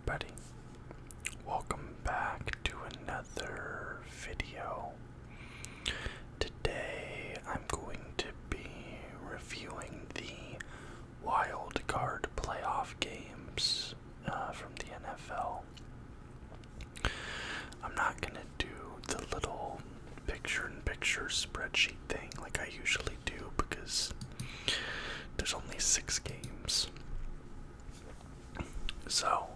everybody. Welcome back to another video. Today I'm going to be reviewing the wild card playoff games from the NFL. I'm not going to do the little picture-in-picture spreadsheet thing like I usually do because there's only 6 games. So,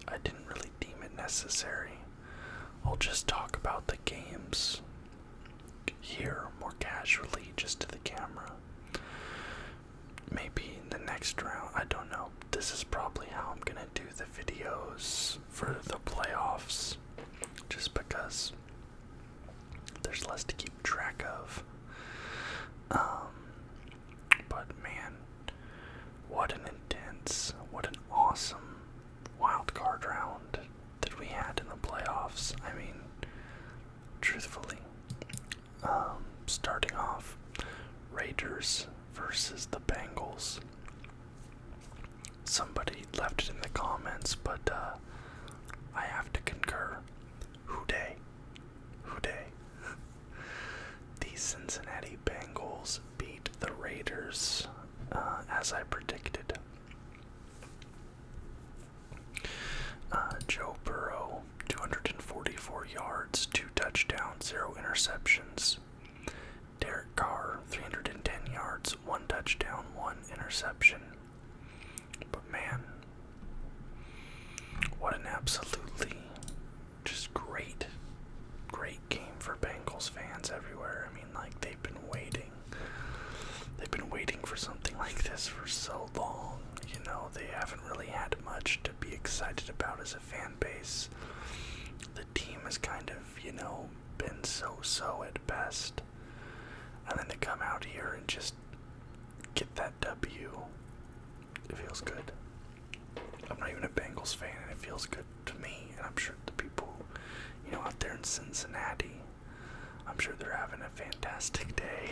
I didn't really deem it necessary. I'll just talk about the games here more casually, just to the camera. Maybe in the next round, I don't know. This is probably how I'm gonna do the videos for the playoffs, just because there's less to keep track of. But man, what an awesome wild card round that we had in the playoffs. I mean, truthfully, starting off, Raiders versus the Bengals. Somebody left it in the comments, but I have to concur. Who day? The Cincinnati Bengals beat the Raiders, as I predicted. Joe Burrow, 244 yards, 2 touchdowns, 0 interceptions. Derek Carr, 310 yards, 1 touchdown, 1 interception. But man, what an absolutely just great game for Bengals fans everywhere. I mean, like, they've been waiting for something like this for so long. You know, they haven't really had much to be excited about as a fan base. The team has kind of, been so-so at best. And then to come out here and just get that W, it feels good. I'm not even a Bengals fan, and it feels good to me. And I'm sure the people, out there in Cincinnati, I'm sure they're having a fantastic day.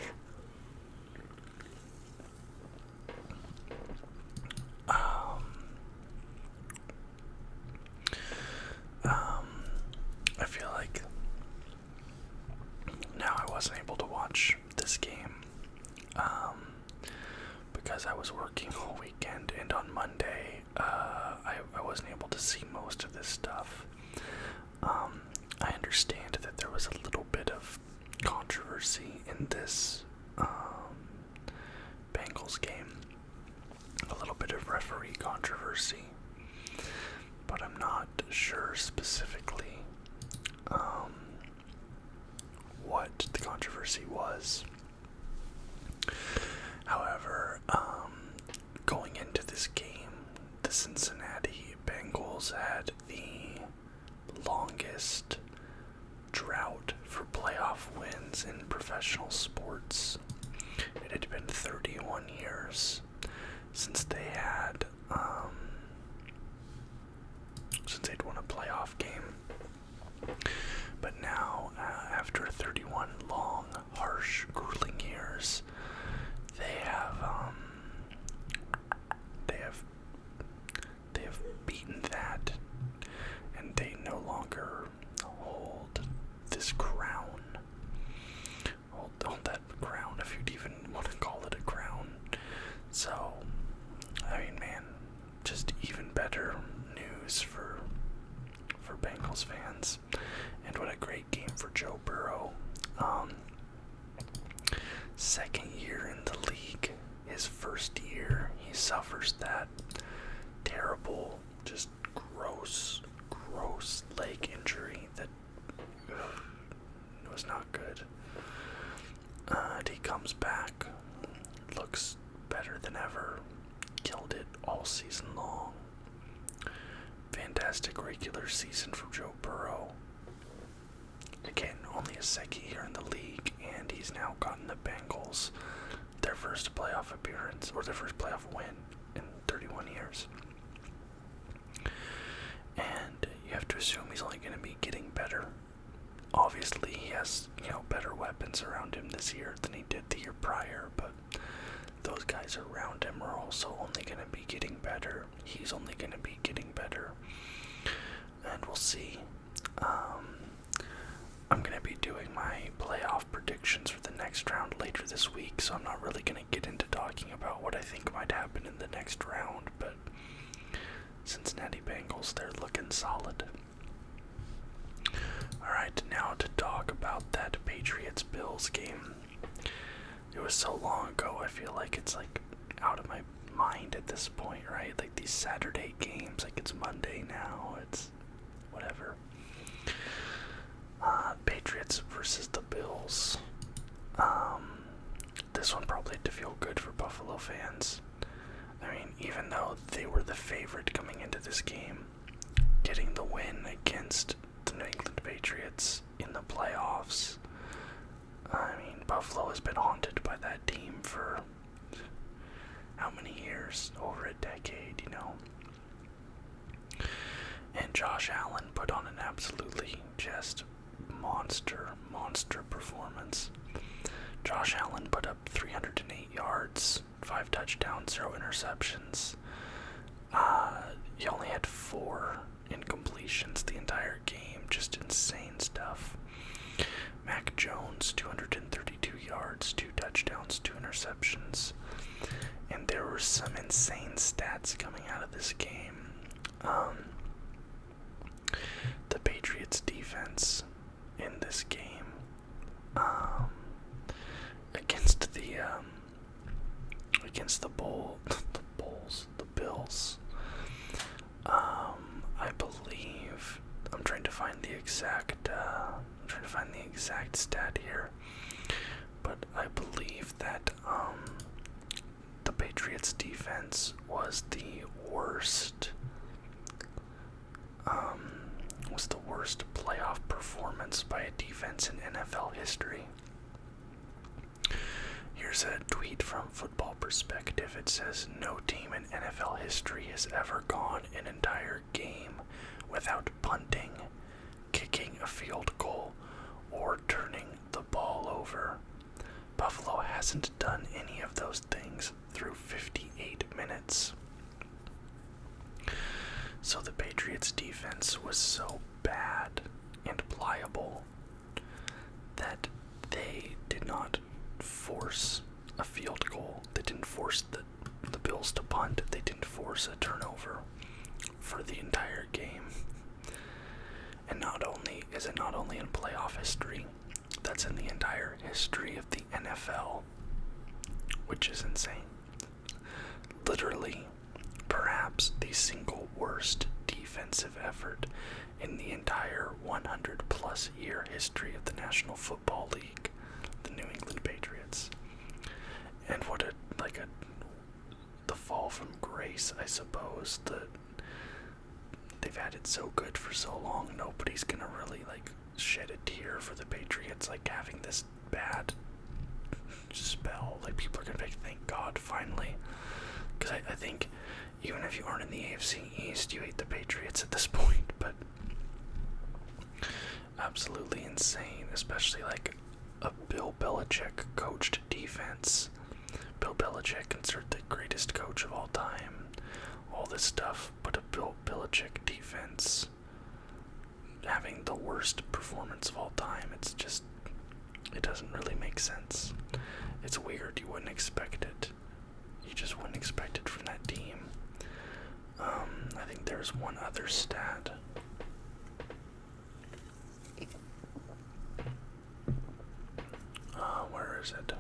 I feel like now I wasn't able to watch this game because I was working all weekend, and on Monday I wasn't able to see most of this stuff. I understand that there was a little bit of controversy in this Bengals game, a little bit of referee controversy, but I'm not sure specifically what the controversy was. However, going into this game, the Cincinnati Bengals had the longest drought for playoff wins in professional sports. It had been 31 years since they'd won a playoff game. But now, after 31 long, harsh, grueling years, they have beaten that, and they no longer hold this crown. Hold that crown, if you'd even want to call it a crown. So, I mean, man, just even better news for Bengals fans. And what a great game for Joe Burrow. Second year in the league. His first year, he suffers that terrible, just gross leg injury that was not good. And he comes back, looks better than ever, killed it all season long. Fantastic regular season for Joe Burrow. Again, only his second year in the league, and he's now gotten the Bengals their first playoff appearance, or their first playoff win in 31 years. And you have to assume he's only going to be getting better. Obviously, he has, better weapons around him this year than he did the year prior, but those guys around him are also only going to be getting better. He's only going to be getting better. And we'll see. I'm going to be doing my playoff predictions for the next round later this week, so I'm not really going to get into talking about what I think might happen in the next round, but Cincinnati Bengals, they're looking solid. Alright, now to talk about that Patriots-Bills game. It was so long ago, I feel like it's like out of my mind at this point, right? Like these Saturday games, like it's Monday now, it's whatever. Patriots versus the Bills. This one probably had to feel good for Buffalo fans. I mean, even though they were the favorite coming into this game, getting the win against the New England Patriots in the playoffs. I mean, Buffalo has been haunted by that team for how many years? Over a decade, you know. And Josh Allen put on an absolutely just monster performance. Josh Allen put up 308 yards, 5 touchdowns, 0 interceptions. He only had 4 incompletions the entire game. Just insane stuff. Mac Jones, 232 yards, 2 touchdowns, 2 interceptions. And there were some insane stats coming out of this game. The Patriots defense in this game against the Bills. I believe I'm trying to find the exact stat here, but I believe that the Patriots defense was the worst playoff performance by a defense in NFL history. Here's a tweet from Football Perspective. It says, "No team in NFL history has ever gone an entire game without punting, kicking a field goal, or turning the ball over. Buffalo hasn't done any of those things through 58 minutes." So the Patriots defense was so bad and pliable that they did not force a field goal. They didn't force the Bills to punt. They didn't force a turnover for the entire game. And is it not only in playoff history, that's in the entire history of the NFL, which is insane. Literally, perhaps the single worst defensive effort in the entire 100-plus year history of the National Football League, the New England Patriots. And what the fall from grace, I suppose, that they've had it so good for so long, nobody's gonna really shed a tear for the Patriots having this bad spell. People are gonna be thank God finally, because I think even if you aren't in the AFC East, you hate the Patriots at this point. But absolutely insane, especially a Bill Belichick coached defense. Bill Belichick, insert the greatest coach of all time, all this stuff, but a Bill Belichick defense having the worst performance of all time. It doesn't really make sense. It's weird. You wouldn't expect it. You just wouldn't expect it from that team. I think there's one other stat. Where is it?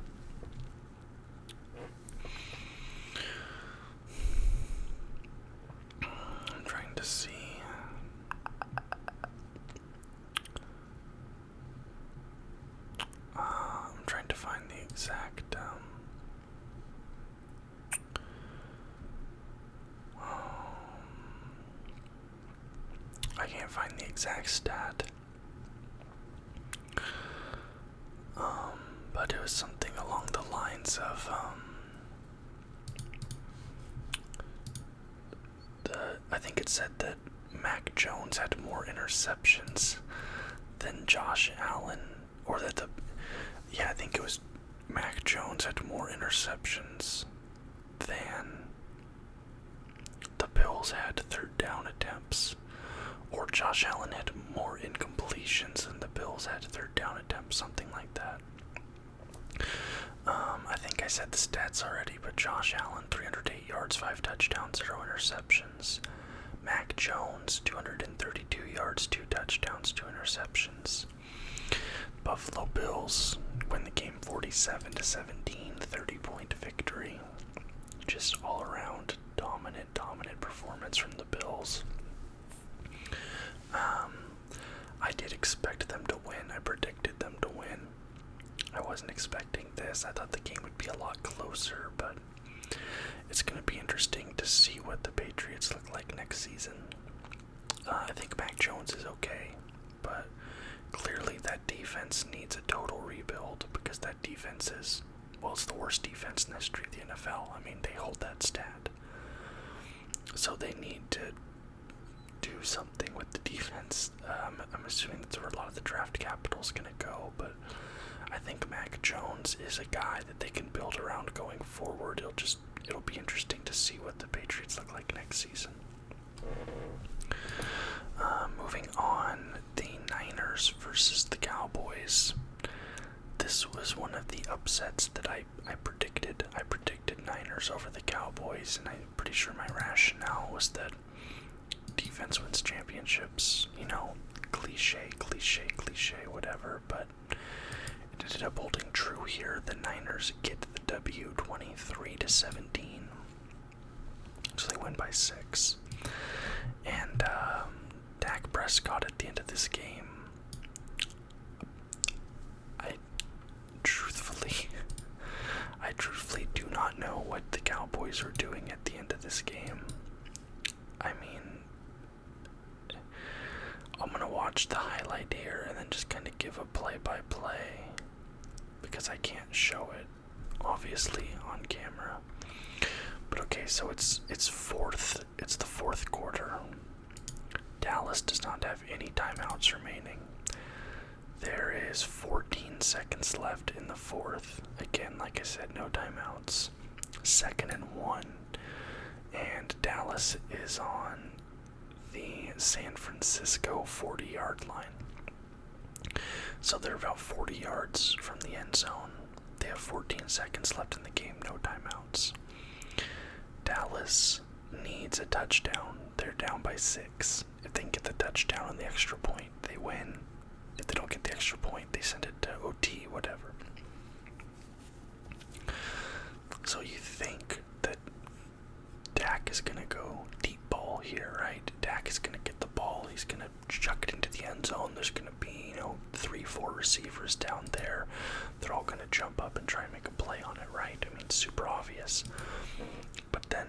I'm trying to see. I'm trying to find the exact. I can't find the exact stat. But it was something along the lines of I think it said that Mac Jones had more interceptions than Josh Allen, or that I think it was Mac Jones had more interceptions Josh Allen had more incompletions than the Bills had third down attempts, something like that. I think I said the stats already, but Josh Allen, 308 yards, 5 touchdowns, 0 interceptions. Mac Jones, 232 yards, 2 touchdowns, 2 interceptions. Buffalo Bills win the game 47-17, 30-point victory. Just all around dominant performance from the Bills. I did expect them to win. I predicted them to win. I wasn't expecting this. I thought the game would be a lot closer, but it's going to be interesting to see what the Patriots look like next season. I think Mac Jones is okay, but clearly that defense needs a total rebuild because that defense is, well, it's the worst defense in the history of the NFL. I mean, they hold that stat. So they need to do something with the defense. I'm assuming that's where a lot of the draft capital is going to go, but I think Mac Jones is a guy that they can build around going forward. It'll be interesting to see what the Patriots look like next season. Moving on, the Niners versus the Cowboys. This was one of the upsets that I predicted. I predicted Niners over the Cowboys, and I'm pretty sure my rationale was that defense wins championships. You know, cliche, whatever, but it ended up holding true here. The Niners get the W 23-17. So they win by 6. And Dak Prescott at the end of this game, I truthfully do not know what the Cowboys are doing at the end of this game. I mean, I'm going to watch the highlight here and then just kind of give a play-by-play because I can't show it, obviously, on camera. But okay, so it's the fourth quarter. Dallas does not have any timeouts remaining. There is 14 seconds left in the fourth. Again, like I said, no timeouts. 2nd and 1. And Dallas is on the San Francisco 40-yard line. So they're about 40 yards from the end zone. They have 14 seconds left in the game, no timeouts. Dallas needs a touchdown. They're down by 6. If they can get the touchdown on the extra point, they win. If they don't get the extra point, they send it to OT, whatever. So you think that Dak is going to go deep ball here, right? Dak is going to get the ball. He's going to chuck it into the end zone. There's going to be, 3-4 receivers down there. They're all going to jump up and try and make a play on it, right? I mean, super obvious. But then,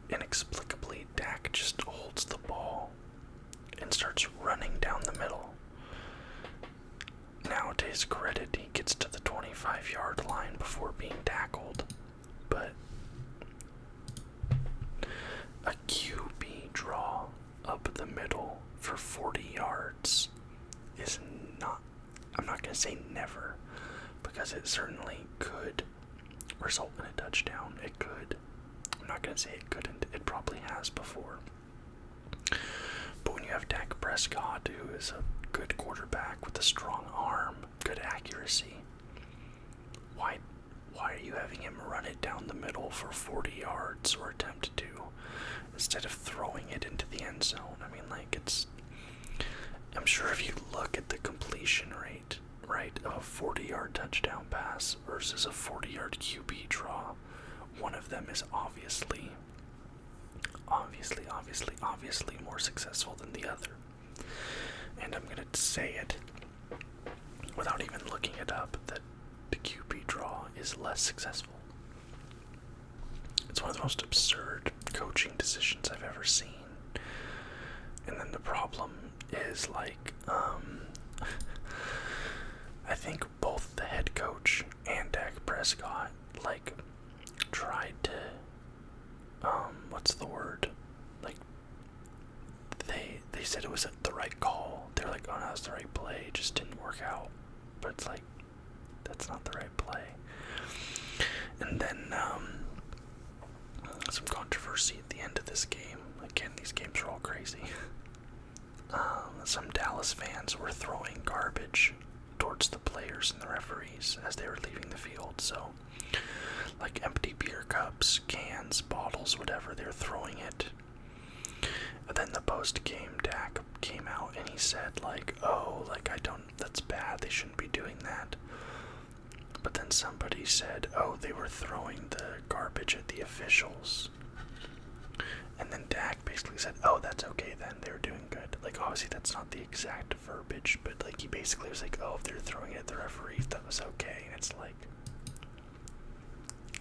inexplicably, Dak just holds the ball and starts running down the middle. Now, to his credit, he gets to the 25-yard line before being tackled. But a QB draw up the middle for 40 yards is not, I'm not going to say never, because it certainly could result in a touchdown. It could. I'm not going to say it couldn't. It probably has before. But when you have Dak Prescott, who is a good quarterback with a strong arm, good accuracy, why are you having him run it down the middle for 40 yards, or attempt to, instead of throwing it into the end zone? I mean, I'm sure if you look at the completion rate, right, of a 40-yard touchdown pass versus a 40-yard QB draw, one of them is obviously more successful than the other. And I'm going to say it without even looking it up, that the QB draw is less successful. It's one of the most absurd coaching decisions I've ever seen. And then the problem is, I think both the head coach and Dak Prescott, tried to, what's the word? They said it was the right call. They're like, oh no, it's the right play. It just didn't work out. But it's that's not the right play. And then, some controversy at the end of this game. Again, these games are all crazy. some Dallas fans were throwing garbage towards the players and the referees as they were leaving the field. So, like empty beer cups, cans, bottles, whatever, they were throwing it. And then the post-game Dak came out and he said, like, oh, like, that's bad, they shouldn't be doing that. But then somebody said, oh, they were throwing the garbage at the officials. And then Dak basically said, oh, that's okay then, they were doing good. Like, obviously that's not the exact verbiage, but, like, he basically was like, oh, if they're throwing it at the referees, that was okay. And it's like,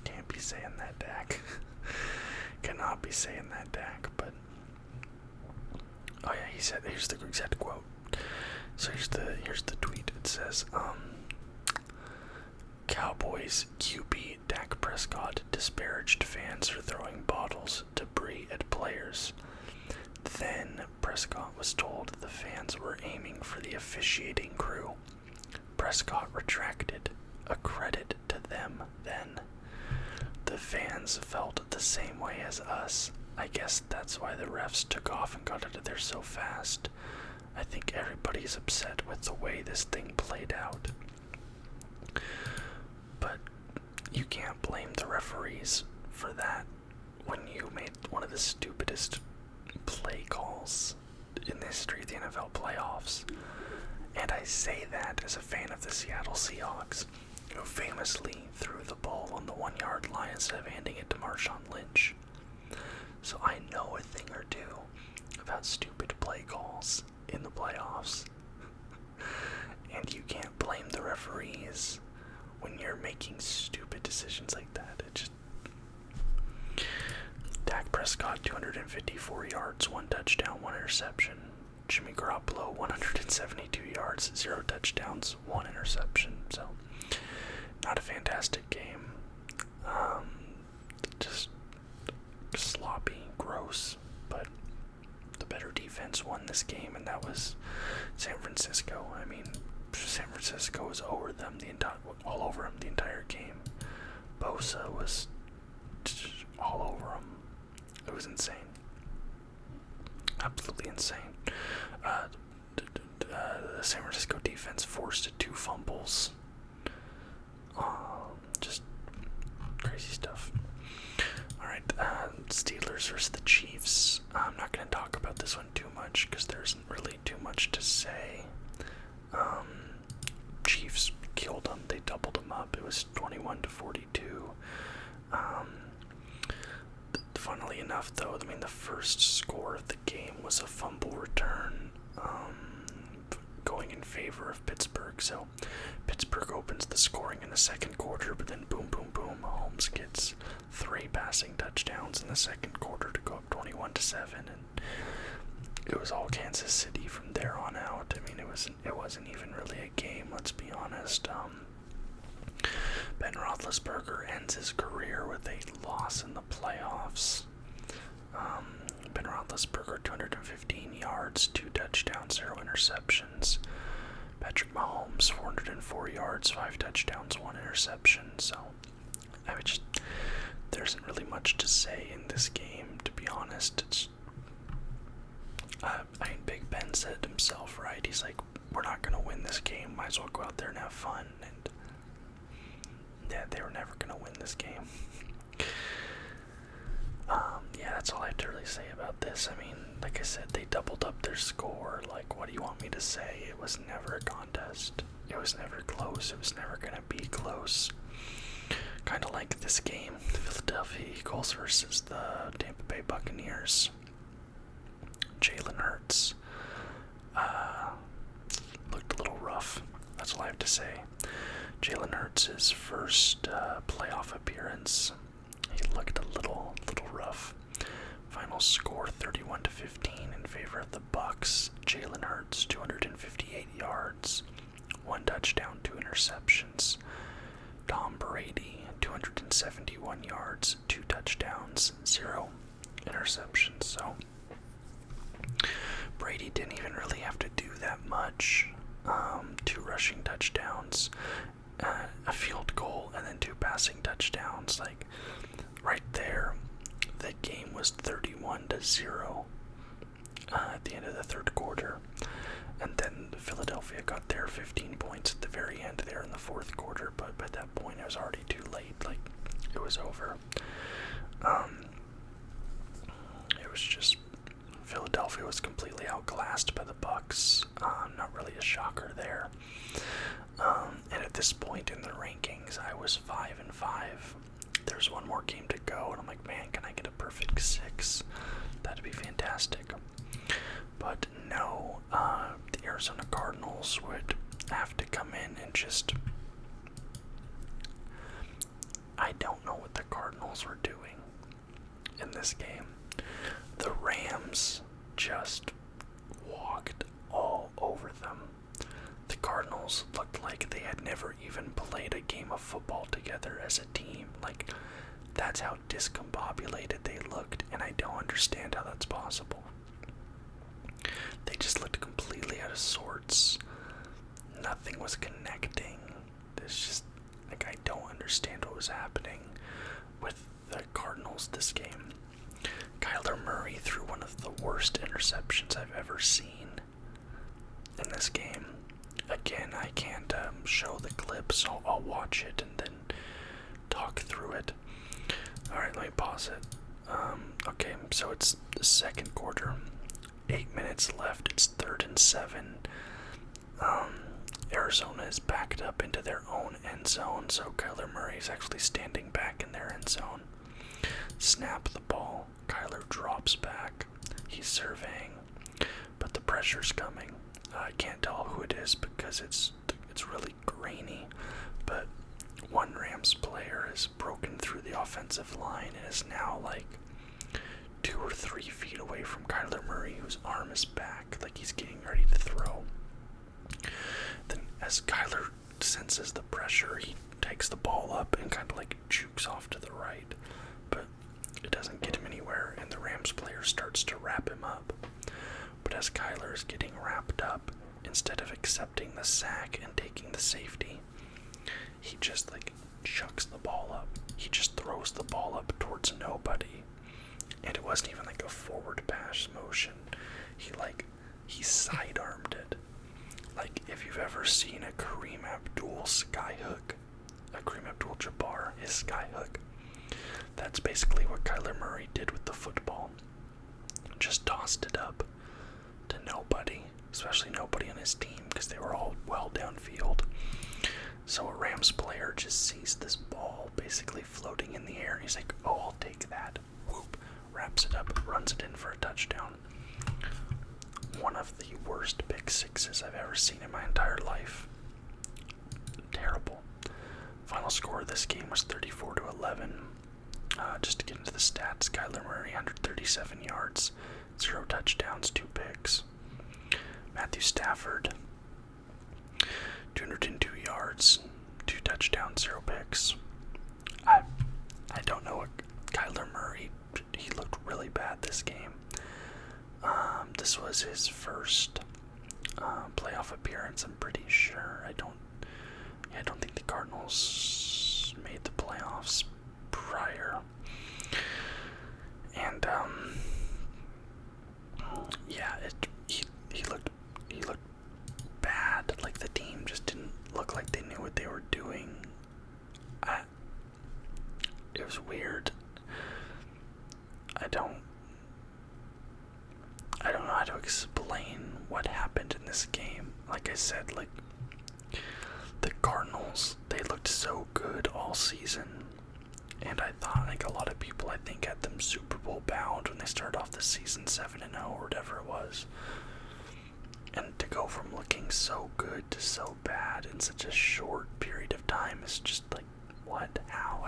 can't be saying that, Dak. Cannot be saying that, Dak, but... Oh yeah, he said, here's the exact quote. So here's the tweet. It says, Cowboys QB Dak Prescott disparaged fans for throwing bottles, debris at players. Then Prescott was told the fans were aiming for the officiating crew. Prescott retracted, a credit to them then. The fans felt the same way as us. I guess that's why the refs took off and got out of there so fast. I think everybody's upset with the way this thing played out. But you can't blame the referees for that when you made one of the stupidest play calls in the history of the NFL playoffs. And I say that as a fan of the Seattle Seahawks, who famously threw the ball on the 1-yard line instead of handing it to Marshawn Lynch. So I know a thing or two about stupid play calls in the playoffs. And you can't blame the referees when you're making stupid decisions like that. It just... Dak Prescott, 254 yards, 1 touchdown, 1 interception. Jimmy Garoppolo, 172 yards, 0 touchdowns, 1 interception. So, not a fantastic game. Just sloppy, gross, but the better defense won this game, and that was San Francisco. I mean, San Francisco was over them all over him the entire game. Bosa was all over him. It was insane, absolutely insane. The San Francisco defense forced 2 fumbles. Just crazy stuff. Alright, Steelers versus the Chiefs. I'm not going to talk about this one too much because there isn't really too much to say. Chiefs killed them. They doubled them up. It was 21-42. Funnily enough, though, I mean, the first score of the game was a fumble return going in favor of Pittsburgh. So Pittsburgh opens the scoring in the second quarter, but then boom, boom, boom, Mahomes gets 3 passing touchdowns in the second quarter to go up 21-7, and it was all Kansas City from there on out. I mean, it wasn't even really a game, let's be honest. Ben Roethlisberger ends his career with a loss in the playoffs. Ben Roethlisberger, 215 yards, 2 touchdowns, 0 interceptions. Patrick Mahomes, 404 yards, 5 touchdowns, 1 interception. So, I mean, there isn't really much to say in this game, to be honest. I mean, Big Ben said it himself, right? He's like, we're not going to win this game. Might as well go out there and have fun. And yeah, they were never going to win this game. Yeah, that's all I have to really say about this. I mean, like I said, they doubled up their score. Like, what do you want me to say? It was never a contest. It was never close. It was never going to be close. Kind of like this game, the Philadelphia Eagles versus the Tampa Bay Buccaneers. Jalen Hurts looked a little rough. That's all I have to say. Jalen Hurts' first playoff appearance, he looked a little rough. Final score 31-15 in favor of the Bucs. Jalen Hurts, 258 yards, 1 touchdown, 2 interceptions. Tom Brady, 271 yards, 2 touchdowns, 0 interceptions. So Brady didn't even really have to do that much. 2 rushing touchdowns, a field goal, and then 2 passing touchdowns. Like, right there, the game was 31-0. at the end of the third quarter. And then Philadelphia got their 15 points at the very end there in the fourth quarter, but by that point it was already too late. Like, it was over. It was just Philadelphia was completely outclassed by the Bucs. Not really a shocker there. And at this point in the rankings, I was 5-5. There's one more game to go, and I'm like, man, can I get a perfect 6? That'd be fantastic. But no, the Arizona Cardinals would have to come in and just... I don't know what the Cardinals were doing in this game. The Rams just walked all over them. The Cardinals looked like they had never even played a game of football together as a team. Like, that's how discombobulated they looked, and I don't understand how that's possible. They just looked completely out of sorts. Nothing was connecting. It's just, like, I don't understand what was happening with the Cardinals this game. Kyler Murray threw one of the worst interceptions I've ever seen in this game. Again, I can't show the clip, so I'll watch it and then talk through it. Alright, let me pause it. Okay, so it's the second quarter. 8 minutes left. It's 3rd and 7. Arizona is backed up into their own end zone, so Kyler Murray is actually standing back in their end zone. Snap the ball. Kyler drops back. He's surveying, but the pressure's coming. I can't tell who it is because it's really grainy, but one Rams player has broken through the offensive line and is now like 2 or 3 feet away from Kyler Murray, whose arm is back, like he's getting ready to throw. Then as Kyler senses the pressure, he takes the ball up and kind of like jukes off to the right, but it doesn't get him anywhere, and the Rams player starts to wrap him up. But as Kyler is getting wrapped up, instead of accepting the sack and taking the safety, he just like chucks the ball up. He just throws the ball up towards nobody. And it wasn't even like a forward pass motion. He sidearmed it. Like, if you've ever seen a Kareem Abdul skyhook, a Kareem Abdul-Jabbar, his skyhook, that's basically what Kyler Murray did with the football. Just tossed it up to nobody, especially nobody on his team, because they were all well downfield. So a Rams player just sees this ball basically floating in the air, and he's like, oh, I'll take that. Whoop, wraps it up, runs it in for a touchdown. One of the worst pick sixes I've ever seen in my entire life. Terrible. Final score of this game was 34-11. Just to get into the stats, Kyler Murray, 137 yards, 0 touchdowns, 2 picks. Matthew Stafford, 202 yards, 2 touchdowns, 0 picks. I don't know what Kyler Murray, he looked really bad this game. This was his first playoff appearance, I'm pretty sure. I don't think the Cardinals made the playoffs prior. And he looked bad. Like, the team just didn't look like they knew what they were doing. It was weird. I don't know how to explain what happened in this game. Like I said, like, the Cardinals, they looked so good all season. And I thought, like, a lot of people, I think, had them Super Bowl bound when they started off the season 7-0 or whatever it was. And to go from looking so good to so bad in such a short period of time is just like, what? How?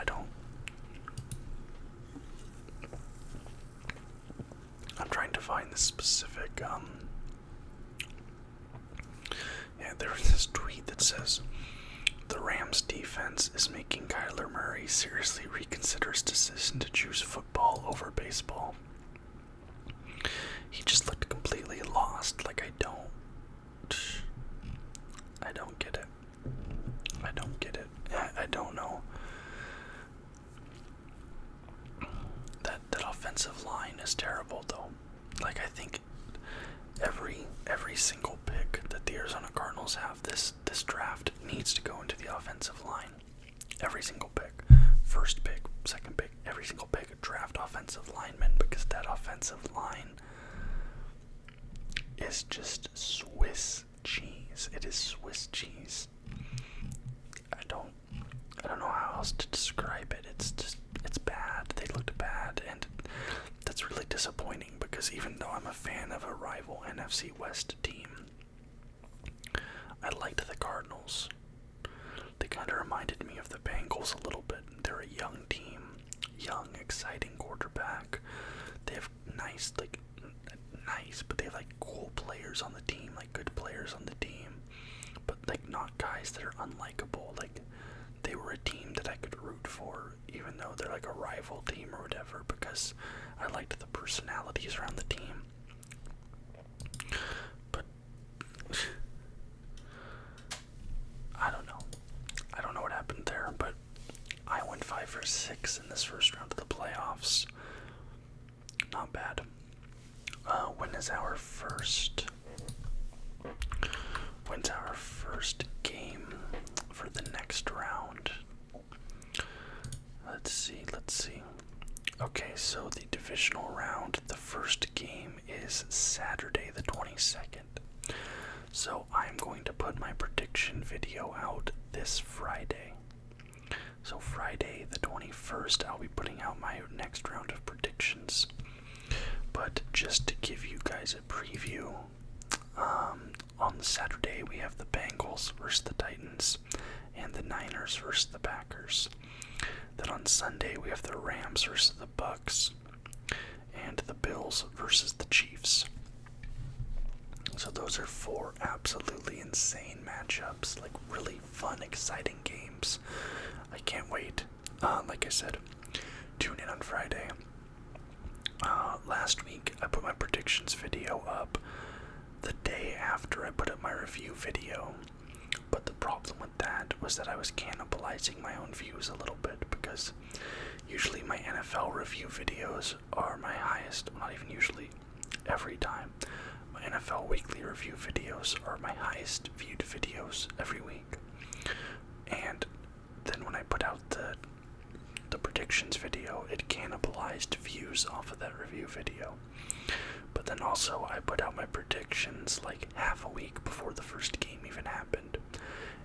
I'm trying to find the specific, there's this tweet that says, the Rams defense is making Kyler Murray seriously reconsider his decision to choose football over baseball. He just looked completely lost. Like, I don't get it. I don't know. That offensive line is terrible, though. Like, I think every single pick that the Arizona Cardinals have this draft needs to go into the offensive line. Every single pick. First pick, second pick, every single pick, draft offensive lineman, because that offensive line is just Swiss cheese. It is Swiss cheese. I don't know how else to describe it. It's bad. They looked bad, and that's really disappointing because even though I'm a fan of a rival NFC West team, I liked the Cardinals. They kind of reminded me of the Bengals a little bit. They're a young team, young, exciting quarterback. They have nice, but they have cool players on the team, good players on the team, but not guys that are unlikable. They were a team that I could root for, even though they're a rival team or whatever, because I liked the personalities around the team. But I don't know. I don't know what happened there, but I went 5 for 6 in this first round of the playoffs. Not bad. When is our first game for the next round? Let's see. Okay, so the divisional round, the first game is Saturday the 22nd. So I'm going to put my prediction video out this Friday. So Friday the 21st, I'll be putting out my next round of predictions. But just to give you guys a preview, on Saturday we have the Bengals versus the Titans and the Niners versus the Packers. Then on Sunday we have the Rams versus the Bucks and the Bills versus the Chiefs. So those are 4 absolutely insane matchups, really fun, exciting games. I can't wait. Like I said, tune in on Friday. Last week I put my predictions video up the day after I put up my review video, but the problem with that was that I was cannibalizing my own views a little bit, because usually my NFL review videos are my highest, not even usually, every time. My NFL weekly review videos are my highest viewed videos every week. And then when I put out the predictions video, it cannibalized views off of that review video. But then also I put out my predictions half a week before the first game even happened,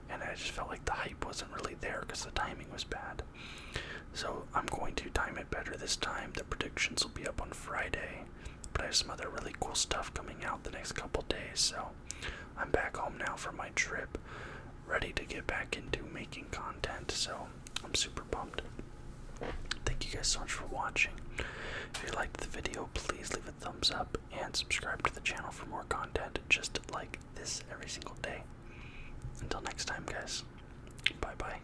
and I just felt like the hype wasn't really there because the timing was bad. So I'm going to time it better this time. The predictions will be up on Friday, but I have some other really cool stuff coming out the next couple days, so I'm back home now from my trip, ready to get back into making content, so I'm super pumped. Thank you guys so much for watching. If you liked the video, please leave a thumbs up and subscribe to the channel for more content just like this every single day. Until next time, guys. Bye-bye.